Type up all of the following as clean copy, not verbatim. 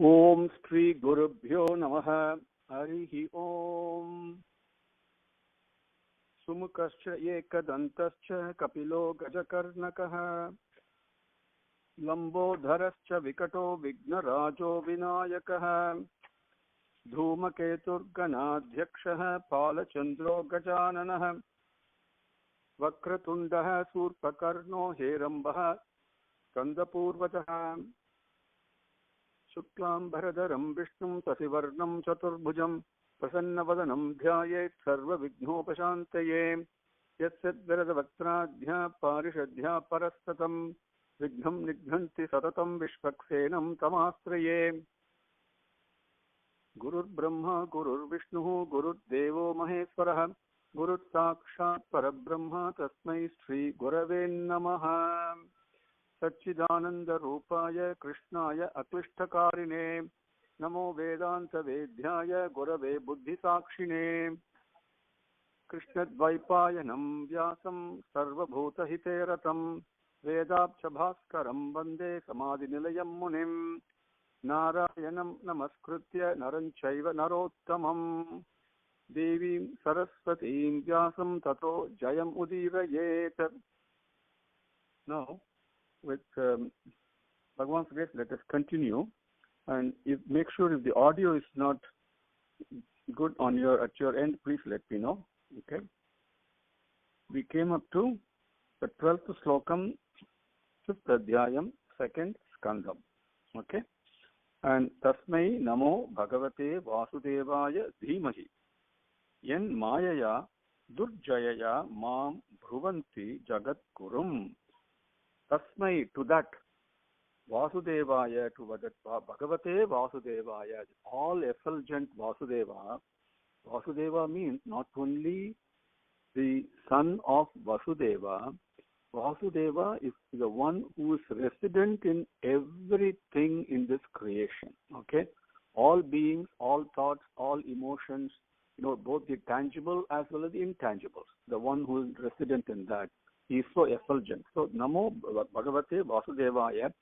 ओम श्री गुरुभ्यो नमः। हरि ओम। सुमुखश्च एकदन्तश्च कपिलो गजकर्णकः लंबोदरश्च विकटो विघ्नराजो विनायकः धूमकेतुर्गणाध्यक्षः पालचन्द्रो गजाननः वक्रतुण्डः शूर्पकर्णो हेरम्बः स्कन्दपूर्वजः शुक्लाम्बरधरं विष्णुं शशिवर्णं चतुर्भुजं प्रसन्नवदनं ध्यायेत् सर्वविघ्नोपशान्तये। यत्सद्वरदवक्त्राद्या पारिषद्या परस्ततं विघ्नं निघ्नन्ति सततं विश्वक्सेनं तमाश्रये। गुरुर्ब्रह्मा गुरुर्विष्णुः गुरुर्देवो महेश्वरः गुरुसाक्षात् परब्रह्म तस्मै श्रीगुरवे नमः। सच्चिदानंद रूपाय कृष्णाय अक्लिष्टकारिणे नमो वेदांत वेद्याय गुरवे बुद्धिसाक्षिणे। कृष्णद्वैपायनं व्यासं सर्वभूतहिते रतं वेदाब्ज भास्करं वन्दे समाधिनिलयं मुनिं। नारायणं नमस्कृत्य नरं चैव नरोत्तमं देवीं सरस्वतीं व्यासं ततो जयम् उदीरयेत्। Now, with Bhagwan's grace, let us continue, and make sure if the audio is not good at your end, please let me know. Okay. We came up to the 12th slokam, 5th adhyayam, 2nd skandam. Okay. And tasmai namo bhagavate vasudevaya dhimahi yen mayaya durjayaya mam bhruvanti jagat kurum. Tasmai, to that, Vasudevaya, to Bhagavate Vasudevaya, all effulgent Vasudeva. Vasudeva means not only the son of Vasudeva. Vasudeva is the one who is resident in everything in this creation. Okay? All beings, all thoughts, all emotions, both the tangible as well as the intangibles. The one who is resident in that. He is so effulgent. So, Namo Bhagavate Vasudevaya,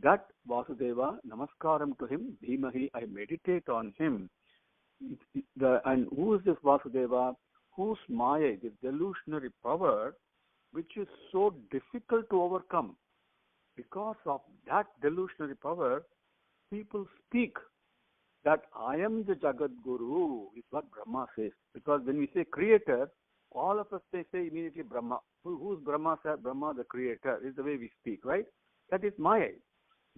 that Vasudeva, Namaskaram to him, Dhimahi, I meditate on him. And who is this Vasudeva? Whose Maya, the delusionary power, which is so difficult to overcome. Because of that delusionary power, people speak that I am the Jagat Guru, is what Brahma says. Because when we say creator, all of us say immediately Brahma. Who's Brahma? Brahma, the creator, is the way we speak, right? That is Maya.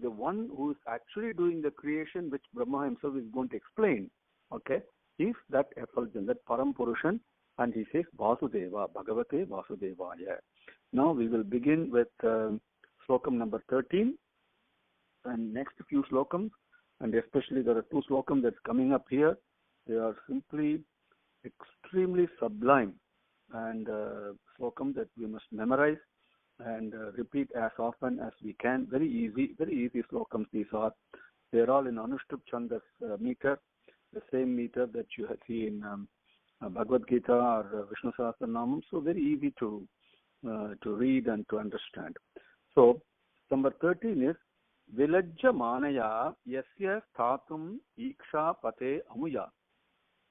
The one who is actually doing the creation, which Brahma himself is going to explain, okay, is that effulgent, that Param Purushan, and he says Vasudeva, Bhagavate Vasudevaya. Now we will begin with slokam number 13, and next few slokams, and especially there are two slokams that's coming up here. They are simply extremely sublime and slokam that we must memorize and repeat as often as we can. Very easy slokams these are. They are all in Anushtup Chandas meter, the same meter that you see in Bhagavad Gita or Vishnu Sahasranamam. So very easy to read and to understand. So number 13 is Vilajja Manaya Yasya Sthatum Iksha Pate Amuya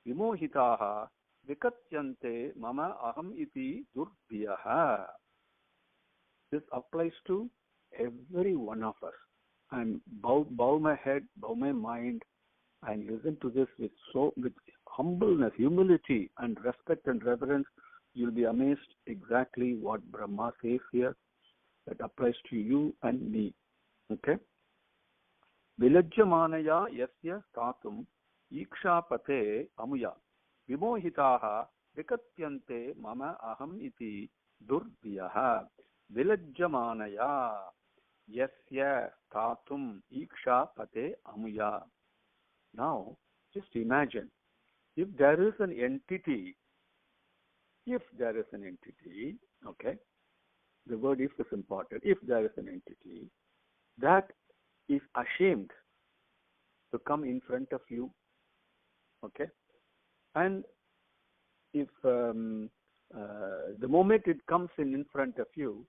Vimohitaha Vikatyante Mama Aham Iti Durbiyaha. This applies to every one of us. And bow my head, bow my mind, and listen to this with humbleness, humility, and respect and reverence. You'll be amazed exactly what Brahma says here. That applies to you and me. Okay? Vilajya Manaya Yasya Statum Ikshapate Amuya Vimohitaha Vikatyante Mama Aham Iti Durbiyaha. Vilajyamanaya Yasya Statum Ikshapate Amuya. Now, just imagine, if there is an entity, okay, the word if is important, if there is an entity that is ashamed to come in front of you, okay, and if the moment it comes in front of you,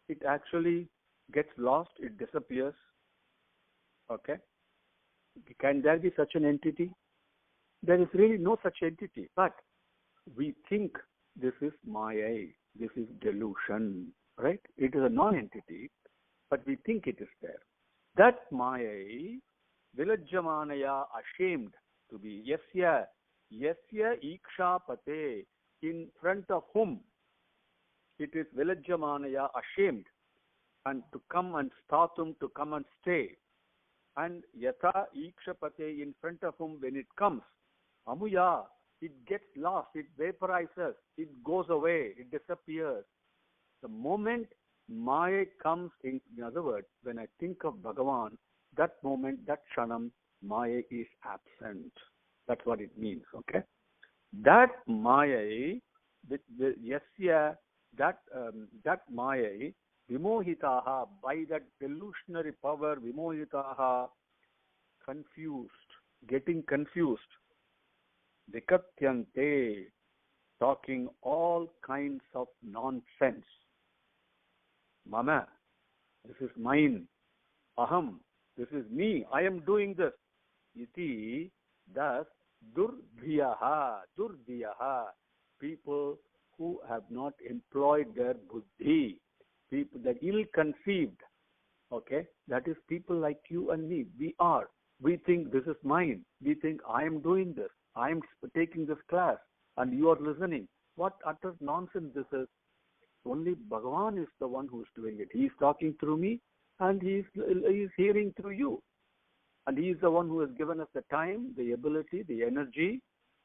it actually gets lost, it disappears, okay, Can there be such an entity? There is really no such entity. But we think this is Maya, this is delusion, right? It is a non-entity, but we think it is there. That Maya, Vilajjamanaya, ashamed to be, Yasya Ikshapate, in front of whom it is Vilajjamanaya, ashamed, and to come and statum, to come and stay. And Yatha Ikshapate, in front of whom when it comes, Amuya, it gets lost, it vaporizes, it goes away, it disappears. The moment Maya comes, in other words, when I think of Bhagavan, that moment, that Kshanam, Maya is absent. That's what it means, okay? That Maya, Yasya, that Maya, Vimohitaha, by that delusionary power, Vimohitaha, confused, getting confused. Vikatyante, talking all kinds of nonsense. Mama, this is mine. Aham, this is me. I am doing this. Iti, thus, durdhiyaha, people who have not employed their buddhi, people that ill-conceived, okay? That is people like you and me. We think this is mine. We think I am doing this. I am taking this class and you are listening. What utter nonsense this is. Only Bhagavan is the one who is doing it. He is talking through me and he is hearing through you. And he is the one who has given us the time, the ability, the energy,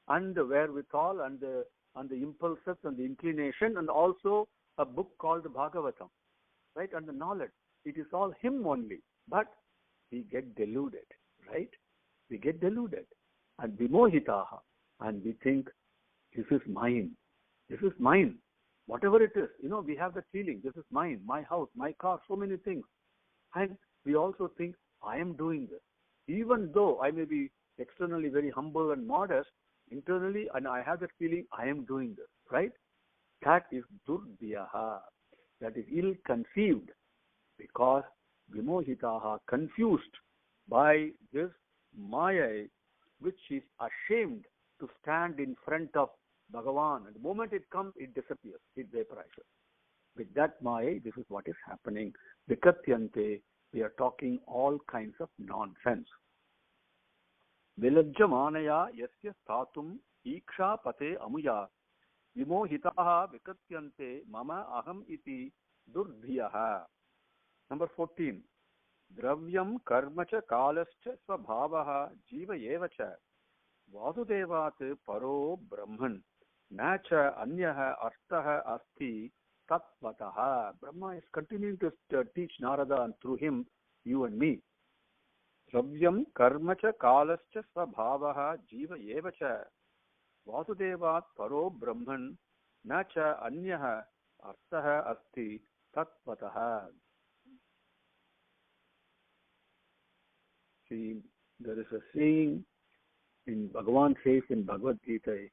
and the wherewithal, and the impulses and the inclination, and also a book called the Bhagavatam, right? And the knowledge. It is all him only. But we get deluded, right? We get deluded. And vimohitaha. And we think, this is mine. This is mine. Whatever it is, we have that feeling. This is mine, my house, my car, so many things. And we also think, I am doing this. Even though I may be externally very humble and modest, internally, and I have that feeling, I am doing this, right? That is durdhyaha. That is ill-conceived, because vimohitaha, confused by this Maya, which is ashamed to stand in front of Bhagavan. And the moment it comes, it disappears, it vaporizes. With that Maya, this is what is happening. Vikatyante, we are talking all kinds of nonsense. Vilajjamanaya yasya statum iksha pate amuya vimohitaha vikatyante mama aham iti durdhiyaha. Number 14. Dravyam karma cha kalascha svabhavaha jiva eva cha vasudevat paro brahman na cha anyaha arthaha asti tatvataha. Brahma is continuing to teach Narada, and through him, you and me. Dravyam karma cha kalascha svabhavaha jiva eva cha vasudevat paro brahman na cha anyaha arthaha asti tatvataha. See, there is a saying in Bhagavan says in Bhagavad Gita,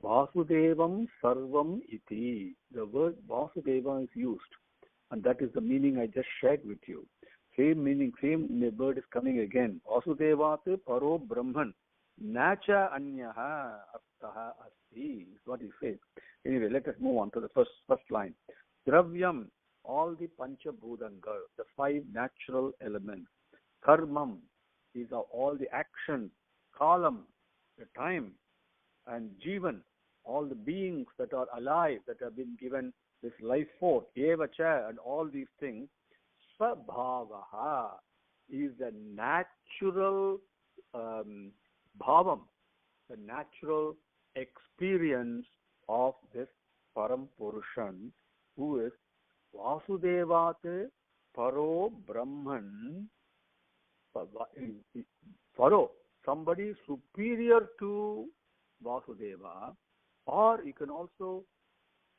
Vasudevam Sarvam Iti. The word Vasudeva is used, and that is the meaning I just shared with you. Same meaning, same word is coming again. Vasudevate Paro Brahman Nacha Anyaha Artaha Asti is what he says. Anyway, let us move on to the first line. Dravyam, all the Panchabhutanga, the 5 natural elements. Karmam, these are all the actions. Kalam, the time. And Jivan, all the beings that are alive, that have been given this life force. Evacha, and all these things. Svabhavaha is the natural bhavam, the natural experience of this Param Purushan, who is Vasudevate Paro Brahman. Paro, somebody superior to Vasudeva, or you can also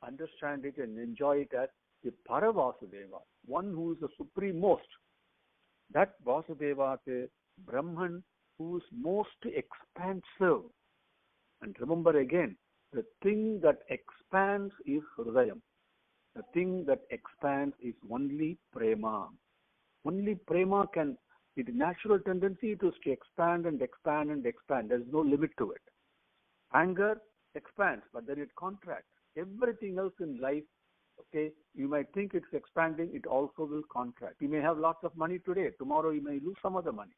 understand it and enjoy it as the Paravasudeva, one who is the supremost. That Vasudeva, the Brahman, who is most expansive. And remember again, the thing that expands is Hridayam. The thing that expands is only Prema. Only Prema can Its natural tendency is to expand and expand and expand. There is no limit to it. Anger expands, but then it contracts. Everything else in life, okay, you might think it's expanding, it also will contract. You may have lots of money today. Tomorrow you may lose some other money.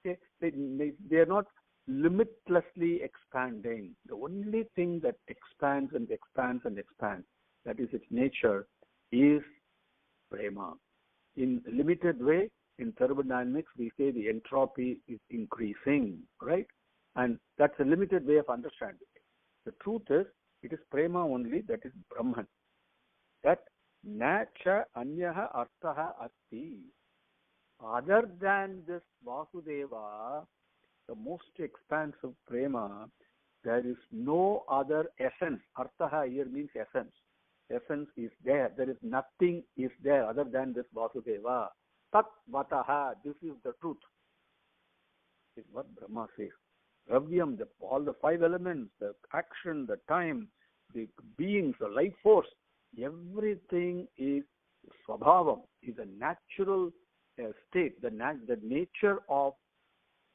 Okay, they are not limitlessly expanding. The only thing that expands and expands and expands, that is its nature, is prema. In a limited way, in thermodynamics, we say the entropy is increasing, right? And that's a limited way of understanding it. The truth is, it is prema only, that is Brahman. That na cha anyaha arthaha asti. Other than this Vasudeva, the most expansive prema, there is no other essence. Arthaha here means essence. Essence is there. There is nothing is there other than this Vasudeva. Tat vataha. This is the truth. Is what Brahma says. Ravyam, all the five elements, the action, the time, the beings, the life force, everything is swabhavam, is a natural state, the nature of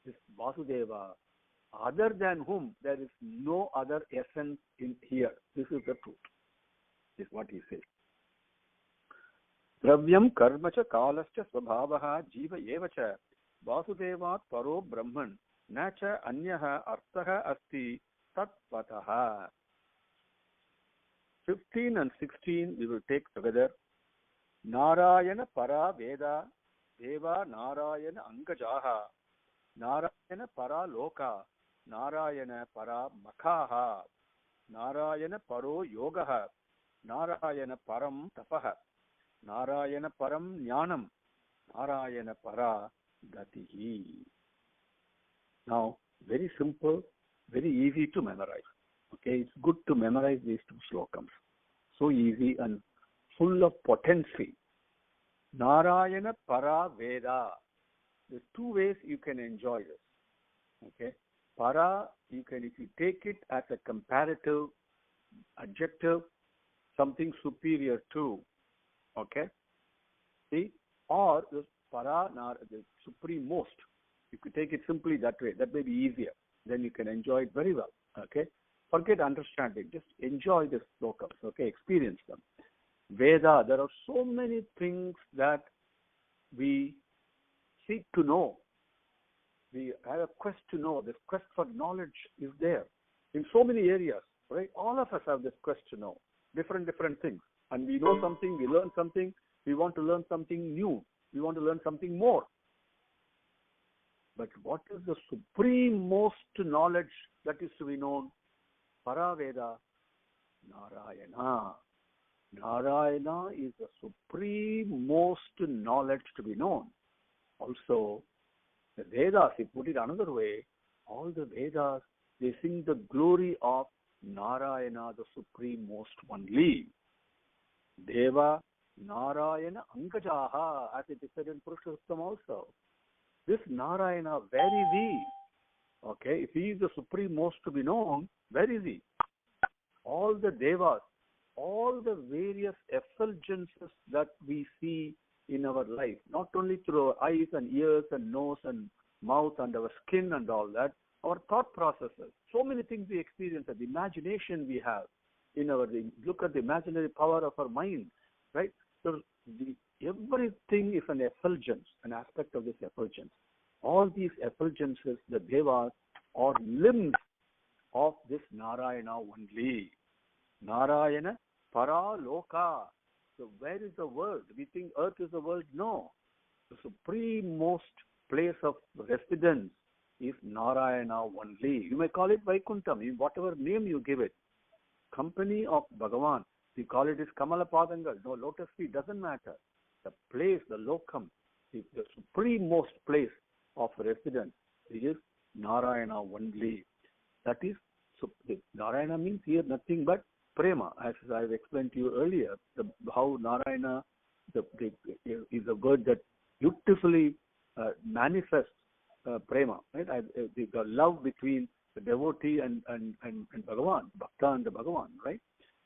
this Vasudeva, other than whom there is no other essence in here. This is the truth, is what he says. Dravyam karma cha kalascha swabhavaha jiva eva cha Vasudevat paro brahman na cha anyaha arthaha asti tatvataha. 15 and 16 we will take together. Narayana para veda deva narayana angajaha narayana para loka narayana para makhaha narayana paro yogaha narayana param tapaha narayana param jnanam narayana para gatihi. Now, very simple, very easy to memorize. Okay, it's good to memorize these two slokams. So easy and full of potency. Narayana para veda. There's two ways you can enjoy this. Okay, para, you can, if you take it as a comparative adjective, something superior to. Okay, see, or this para, the supreme most. You could take it simply that way. That may be easier. Then you can enjoy it very well. Okay, forget understanding. Just enjoy the slokams. Okay, experience them. Veda, there are so many things that we seek to know. We have a quest to know. This quest for knowledge is there in so many areas, right? All of us have this quest to know different things. And we know something, we learn something, we want to learn something new. We want to learn something more. But what is the supreme most knowledge that is to be known? Paraveda, Narayana. Narayana is the supreme most knowledge to be known. Also, the Vedas, if you put it another way, all the Vedas, they sing the glory of Narayana, the supreme most only. Deva, Narayana, Angajaha, as it is said in Purushottam also. This Narayana, where is he? Okay, if he is the supreme most to be known, where is he? All the Devas, all the various effulgences that we see in our life, not only through our eyes and ears and nose and mouth and our skin and all that, our thought processes, so many things we experience, the imagination we have in our, look at the imaginary power of our mind, right? So everything is an effulgence, an aspect of this effulgence. All these effulgences, the Devas, are limbs of this Narayana only. Narayana para loka. So where is the world? We think earth is the world. No. The supreme most place of residence is Narayana only. You may call it Vaikuntham, whatever name you give it. Company of Bhagavan. We call it as Kamala Padangal. No, lotus feet, doesn't matter. The place, the lokam, the supreme most place of residence is Narayana only. That is, so Narayana means here nothing but prema, as I have explained to you earlier. How Narayana is a word that beautifully manifests prema, right? The love between the devotee and Bhagavan, Bhakta and the Bhagavan, right?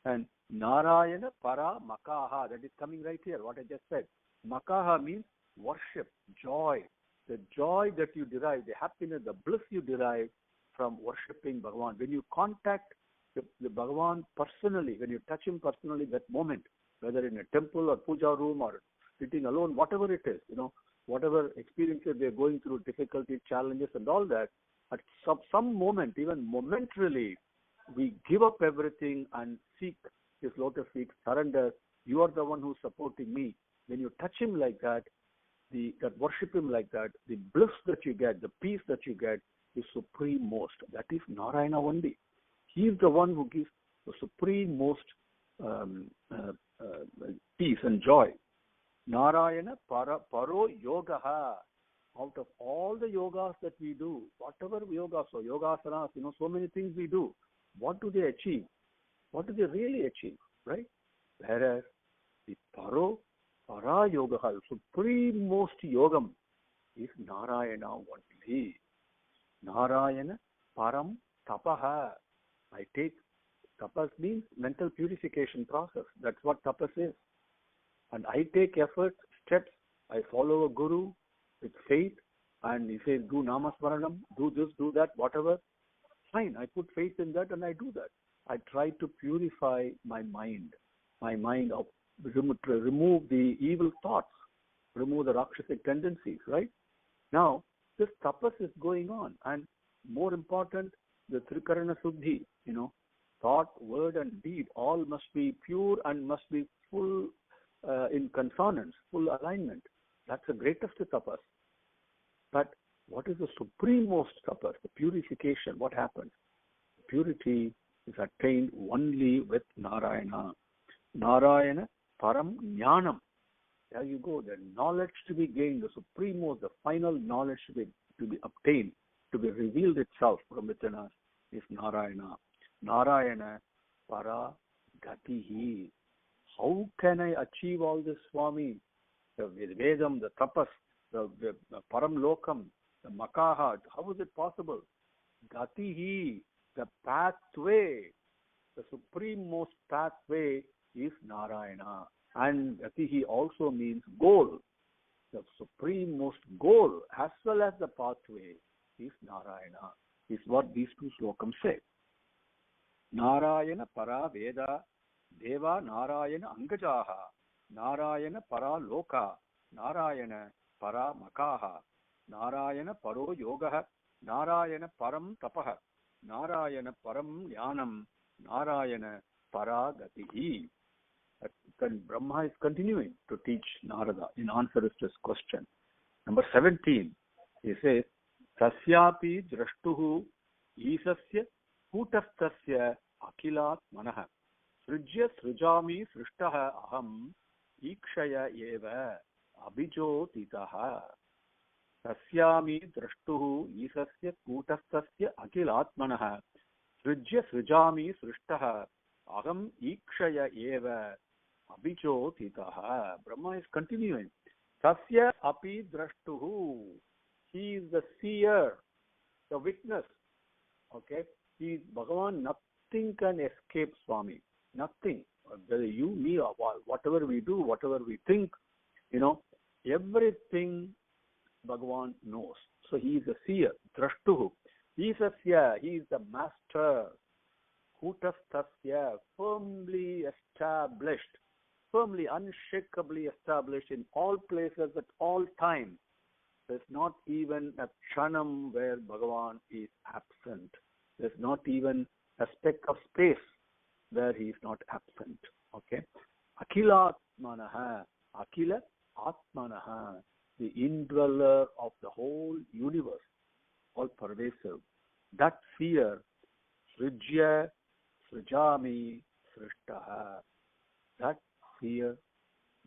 And Narayana para makaha, that is coming right here, what I just said. Makaha means worship, joy, the joy that you derive, the happiness, the bliss you derive from worshipping Bhagavan. When you contact the Bhagavan personally, when you touch him personally, that moment, whether in a temple or puja room or sitting alone, whatever it is, whatever experiences they're going through, difficulties, challenges and all that, at some moment, even momentarily, we give up everything and seek his lotus feet, surrender. You are the one who's supporting me. When you touch him like that, that worship him like that, the bliss that you get, the peace that you get is supreme most. That is Narayana only. He is the one who gives the supreme most peace and joy. Narayana paro yogaha. Out of all the yogas that we do, whatever yogas or yogasanas, so many things we do, what do they achieve? What do they really achieve, right? Whereas the para yoga, the supreme most yogam, is Narayana only. Narayana param tapaha. I take, tapas means mental purification process. That's what tapas is. And I take efforts, steps. I follow a guru with faith, and he says, do namasmaranam, do this, do that, whatever. Fine, I put faith in that and I do that. I try to purify my mind of remove the evil thoughts, remove the rakshasic tendencies, right? Now, this tapas is going on, and more important, the Trikarana Suddhi, thought, word and deed, all must be pure and must be full in consonance, full alignment. That's the greatest tapas. But what is the suprememost tapas? The purification. What happens? Purity is attained only with Narayana. Narayana param jnanam. There you go. The knowledge to be gained, the suprememost, the final knowledge to be obtained, to be revealed itself from within us is Narayana. Narayana para gatihi. How can I achieve all this, Swami? The Vedam, the tapas, the param lokam, the makaha. How is it possible? Gatihi, the pathway, the suprememost pathway is Narayana. And Gatihi also means goal. The suprememost goal as well as the pathway is Narayana, is what these two slokams say. Narayana para Veda, Deva Narayana Angajaha, Narayana para Loka, Narayana para Makaha, Narayana paro Yogaha, Narayana param Tapaha, Narayana param Jnanam, Narayana para Gatihi. Brahma is continuing to teach Narada in answer to this question. Number 17, he says, Tasyapi drashtuhu isasya kutastasya akilat manaha srijya srijami srishtaha aham ikshaya eva abhijotitaha. Tasyami drashtuhu isasya kutastasya akilat manaha srijya srijami srishtaha aham ikshaya eva abhijotitaha. Brahma is continuing. Tasya api drashtuhu. He is the seer, the witness. Okay? He is Bhagavan. Nothing can escape Swami. Nothing. Whether you, me, or whatever we do, whatever we think, everything Bhagavan knows. So he is a seer. Drashtuhu. He is a seer. He is the master. Kutastasya. Firmly established. Firmly, unshakably established in all places at all times. There's not even a kshanam where Bhagavan is absent. There's not even a speck of space where he is not absent. Okay? Akila Atmanaha. Akila Atmanaha. The indweller of the whole universe. All pervasive. That fear, Srijya, Srijami, Srishtaha. That fear,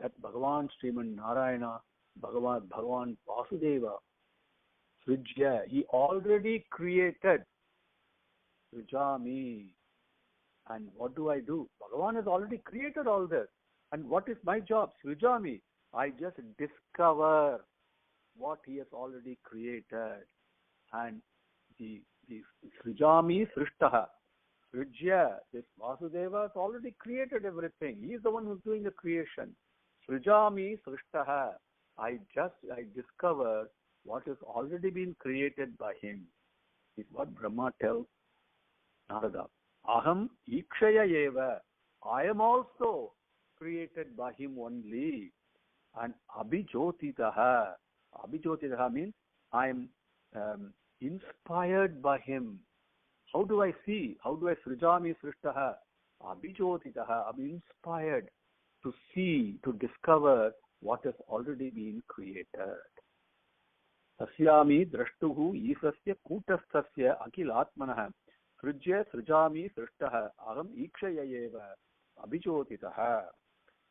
that Bhagavan Sriman Narayana, Bhagavan Vasudeva, Srijya, he already created Srijami. And what do I do? Bhagavan has already created all this. And what is my job? Srijami. I just discover what he has already created. And the Srijami Srishtaha. Srijya, this Vasudeva has already created everything. He is the one who's doing the creation. Srijami Srishtaha. I discover what has already been created by him. Is what Brahma tells Narada. Aham ikshaya eva. I am also created by him only. And abhijotitaha. Abhijotitaha means I am inspired by him. How do I see? How do I srijami srishtaha? Abhijotitaha. I'm inspired to see, to discover what has already been created. Tasyami drashtuhu isasya kutastasya akilatmanah srijya srijami srishtaha aham ikshaya eva abhijotitaha.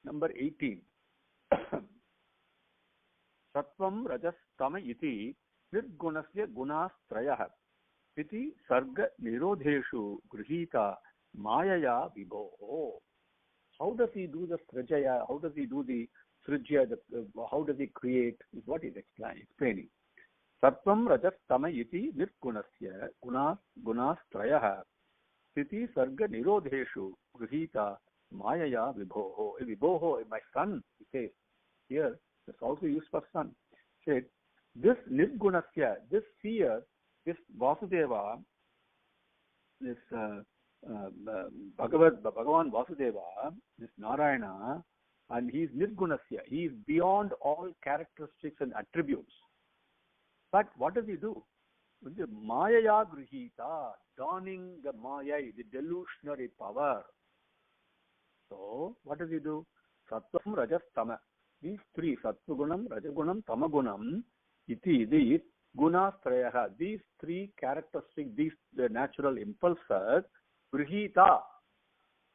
Number 18. Sattvam rajas tama iti nirgunasya gunastrayah iti sarga nirodheshu grihita mayaya vibhoho. How does he do the srijaya? How does he do the srijya? How does he create? Is what he's explaining. Sattvam rajas tama iti nirgunasya gunastrayah iti sarga nirodheshu grihita mayaya vibhoho. Vibhoho, my son, he says. Here, it's also used for son. Said, this nirgunasya, this seer, this Vasudeva, this Bhagavan Vasudeva, this Narayana, and he is nirgunasya. He is beyond all characteristics and attributes. But what does he do? With the mayaya grihita, donning the mayai, the delusionary power. So, what does he do? Sattvam rajas tama. These three, sattvagunam, rajagunam, tamagunam, iti, these gunastrayaha, these three characteristics, these the natural impulses, grihita,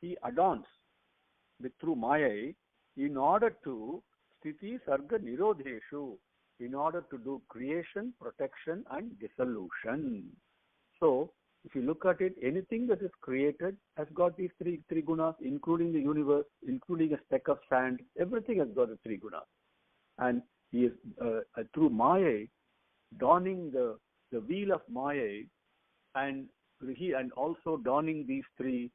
he adorns through mayai in order to sthiti sarga nirodheshu, in order to do creation, protection and dissolution. So, if you look at it, anything that is created has got these three gunas, including the universe, including a speck of sand. Everything has got the three gunas. And he is, through Maya, donning the wheel of Maya, and also donning these three,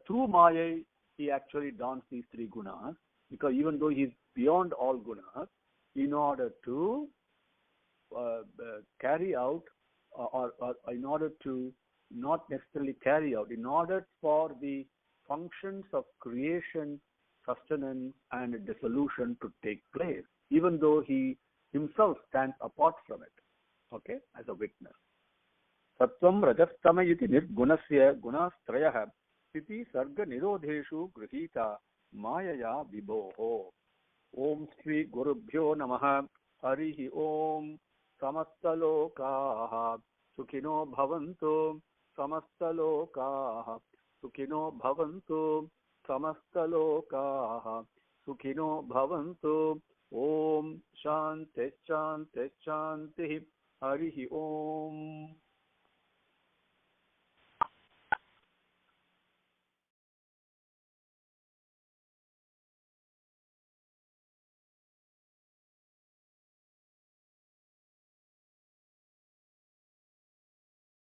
through Maya, he actually dons these three gunas, because even though he is beyond all gunas, in order to carry out, or in order to not necessarily carry out, in order for the functions of creation, sustenance and dissolution to take place, even though he himself stands apart from it, okay, as a witness. Sattvam rajastama iti nirgunasya gunastrayah iti sarga nirodheshu grihita mayaya vibhoho. Om Shri Gurubhyo Namaha. Harihi Om. Samastalokaha Sukhino Bhavantu. Samastalokaha Sukhino Bhavantu. Samastalokaha Sukhino Bhavantu. Om Shanti Shanti Shanti. Harihi Om.